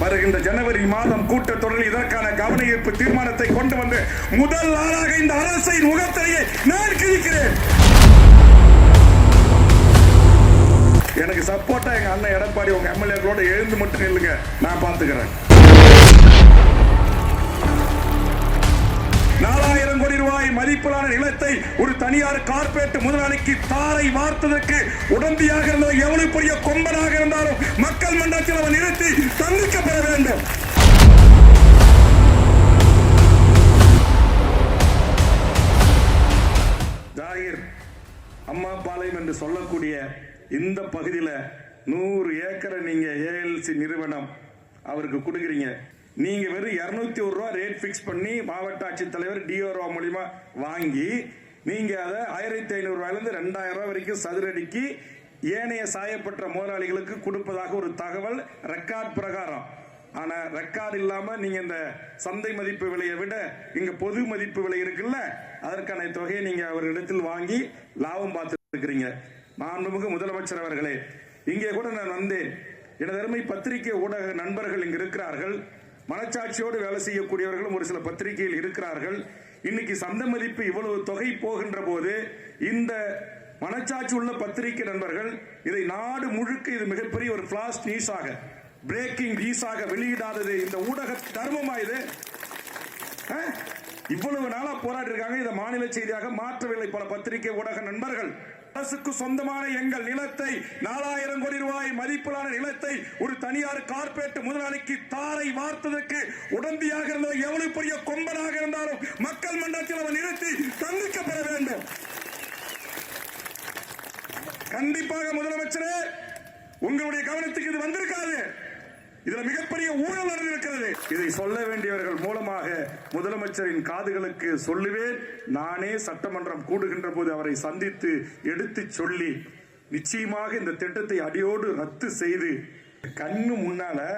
வருகின்ற ஜனவரி மாதம் கூட்டத்தொடரில் இதற்கான கவன ஈர்ப்பு தீர்மானத்தை கொண்டு வந்து முதல் ஆளாக இந்த அரசின் முகத்திரையை நான் கிழிக்கிறேன். எனக்கு சப்போர்ட்டா எங்க அண்ணன் எடப்பாடி உங்க எம்எல்ஏக்களோட எழுந்து மட்டும் நில்லுங்க, நான் பாத்துக்கிறேன். 4000 கோடி ரூபாய் மதிப்பிலான நிலத்தை ஒரு தனியார் கார்பரேட் முதலாளிக்கு தாரை வார்த்ததற்கு உடந்தையாக இருந்தவர் எவ்வளவு பெரிய கொம்பனாக இருந்தாலும் மக்கள் மன்றத்தில் அவர் நிறுத்தி தண்டிக்கப்பட வேண்டும். ஜாகிர் அம்மா பாளையம் என்று சொல்லக்கூடிய இந்த பகுதியில் 100 ஏக்கரை நீங்க ஏஎல்சி நிறுவனம் அவருக்கு கொடுக்குறீங்க. நீங்க வெறும் 201 ரூபா ரேட் பிக்ஸ் பண்ணி மாவட்ட ஆட்சித்தலைவர் டிஓ மூலியமா வாங்கி நீங்க அதை 1500 ரூபாயிலிருந்து 2000 ரூபாய் வரைக்கும் சதுரடிக்கு ஏனைய சாயப்பட்ட முதலாளிகளுக்கு கொடுப்பதாக ஒரு தகவல் ரெக்கார்ட் பிரகாரம். ஆனா ரெக்கார்டு இல்லாம நீங்க இந்த சந்தை மதிப்பு விலையை விட இங்க பொது மதிப்பு விலை இருக்குல்ல, அதற்கான தொகையை நீங்க அவர்களிடத்தில் வாங்கி லாபம் பார்த்து இருக்கிறீங்க. மாண்புமிகு முதலமைச்சர் அவர்களே, இங்கே கூட நான் வந்தேன். எனது அருமை பத்திரிகை ஊடக நண்பர்கள் இங்கு இருக்கிறார்கள். மனச்சாட்சியோடு வேலை செய்யக்கூடியவர்களும் ஒரு சில பத்திரிகையில் இருக்கிறார்கள். இன்னைக்கு சந்தை மதிப்பு இவ்வளவு தொகை போகின்ற போது இந்த மனச்சாட்சி உள்ள பத்திரிகை நண்பர்கள் இதை நாடு முழுக்க இது மிகப்பெரிய ஒரு பிளாஷ் நியூஸாக, பிரேக்கிங் நியூஸாக வெளியிடாதது இந்த ஊடக தர்மமா? இது இவ்வளவு நாளா போராடி இருக்காங்க, இதை மாநில செய்தியாக மாற்றவில்லை பல பத்திரிகை ஊடக நண்பர்கள். அரசுக்கு சொந்தமான எங்கள் நிலத்தை 4000 கோடி ரூபாய் மதிப்பிலான நிலத்தை ஒரு தனியார் கார்பரேட் முதலாளிக்கு தாரை வார்த்ததற்கு உடந்தையாக இருந்தவர் எவ்வளவு பெரிய கொம்பனாக இருந்தாலும் மக்கள் மன்றத்தில் அவர் நிறுத்தி தண்டிக்கப்பட வேண்டும். கண்டிப்பாக முதலமைச்சரே, உங்களுடைய கவனத்துக்கு இது வந்திருக்காது. இதுல மிகப்பெரிய ஊழல் நடந்திருக்கிறது. இதை சொல்ல வேண்டியவர்கள் மூலமாக முதலமைச்சரின் காதுகளுக்கு சொல்லுவேன். நானே சட்டமன்றம் கூடுகின்ற போது அவரை சந்தித்து எடுத்து சொல்லி நிச்சயமாக இந்த திட்டத்தை அடியோடு ரத்து செய்து கண்ணு முன்னால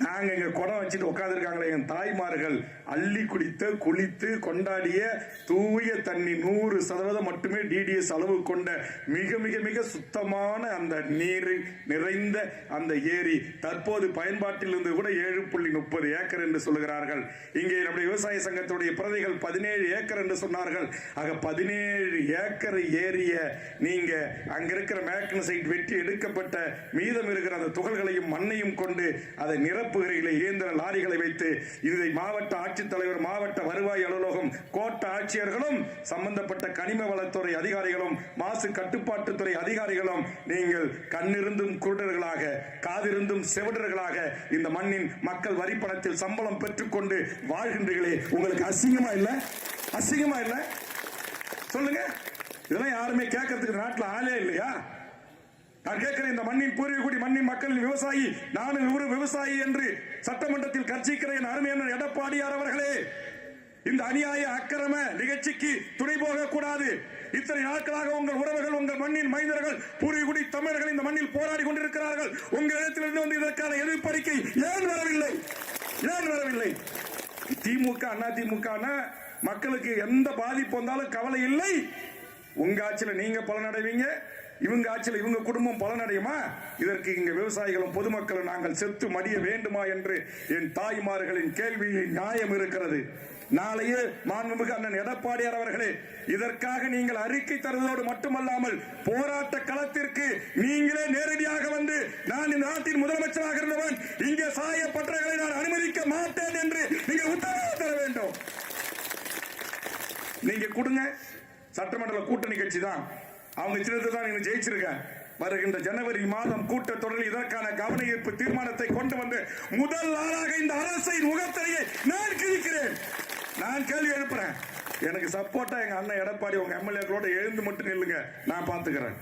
நாங்க இங்க குடம் வச்சுட்டு உட்கார்ந்துருக்காங்களே என் தாய்மார்கள் அள்ளி குடித்து குளித்து கொண்டாடிய தூய தண்ணி 100% மட்டுமே டிடிஎஸ் அளவு கொண்ட மிக மிக மிக சுத்தமான அந்த நீர் நிறைந்த அந்த ஏரி தற்போது பயன்பாட்டில் இருந்து கூட 7.30 ஏக்கர் என்று சொல்லுகிறார்கள். இங்கே நம்முடைய விவசாய சங்கத்துடைய பிரதிகள் 17 ஏக்கர் என்று சொன்னார்கள். ஆக 17 ஏக்கர் ஏரிய நீங்க அங்க இருக்கிற மேக்னசைட் வெட்டி எடுக்கப்பட்ட மீதம் இருக்கிற அந்த துகள்களையும் மண்ணையும் கொண்டு அதை நிரப்புகிறீர்களே இயந்திர லாரிகளை வைத்து. இதை மாவட்ட ஆட்சித்தலைவர், மாவட்ட வருவாய் அலுவலகம், கோட்ட ஆட்சியர்களும் சம்பந்தப்பட்ட கனிம வளத்துறை அதிகாரிகளும் மாசு கட்டுப்பாட்டுத்துறை அதிகாரிகளும் நீங்கள் கண்ணிருந்தும் குருடர்களாக காதிருந்தும் செவிடர்களாக இந்த மண்ணின் மக்கள் வரி பணத்தில் சம்பளம் பெற்றுக்கொண்டு வாழ்கின்றீர்களே, உங்களுக்கு அசிங்கமா இல்ல? அசிங்கமா இல்ல? சொல்லுங்க. இதெல்லாம் யாருமே கேட்கறதுக்கு நாட்டில் ஆளே இல்லையா? நான் கேட்கிறேன், இந்த மண்ணின் பூர்வீகுடி மண்ணின் மக்களின் விவசாயி, நானும் ஒரு விவசாயி என்று சட்டமன்றத்தில் கர்ச்சிக்கிறேன் அருமையான எடப்பாடியார் அவர்களே, இந்த அநியாய அக்கிரம நிகழ்ச்சிக்கு துணை போக கூடாது. இத்தனை நாட்களாக உங்கள் உறவுகள், உங்கள் மண்ணின் மைந்தர்கள், பூர்வீகுடி தமிழர்கள் இந்த மண்ணில் போராடி கொண்டிருக்கிறார்கள். உங்களிடத்திலிருந்து வந்து இதற்கான எதிர்ப்பறிக்கை ஏன் வரவில்லை? ஏன் வரவில்லை? திமுக அண்ணா திமுக மக்களுக்கு எந்த பாதிப்பு வந்தாலும் கவலை இல்லை. உங்க ஆட்சியில் நீங்க பலனடைவீங்க, இவங்க ஆட்சியில் இவங்க குடும்பம் பலனடையுமா? இதற்கு இங்க விவசாயிகளும் பொதுமக்களும் நாங்கள் செத்து மடிய வேண்டுமா என்று என் தாய்மார்களின் கேள்வியில் நியாயம் இருக்கிறது. நாளையே மாண்புமிகு அண்ணன் எடப்பாடியார் அவர்களே, இதற்காக நீங்கள் அறிக்கை தருவதோடு மட்டுமல்லாமல் போராட்ட களத்திற்கு நீங்களே நேரடியாக வந்து, நான் இந்த நாட்டின் முதலமைச்சராக இருந்தவன், இங்கே சாயப்பட்டவர்களை நான் அனுமதிக்க மாட்டேன் என்று நீங்கள் உத்தரவு தர வேண்டும். நீங்க கொடுங்க. சட்டமன்ற கூட்டணி கட்சி தான், அவங்க சின்னத்தை தான் நீங்க ஜெயிச்சிருக்க. வருகின்ற ஜனவரி மாதம் கூட்டத்தொடரில் இதற்கான கவன ஈர்ப்பு தீர்மானத்தை கொண்டு வந்து முதல் ஆளாக இந்த அரசின் முகத்திரையை நான் கிழிக்கிறேன். நான் கேள்வி எழுப்புறேன். எனக்கு சப்போர்ட்டா எங்க அண்ணன் எடப்பாடி உங்க எம்எல்ஏக்களோட எழுந்து மட்டும் நில்லுங்க, நான் பாத்துக்கிறேன்.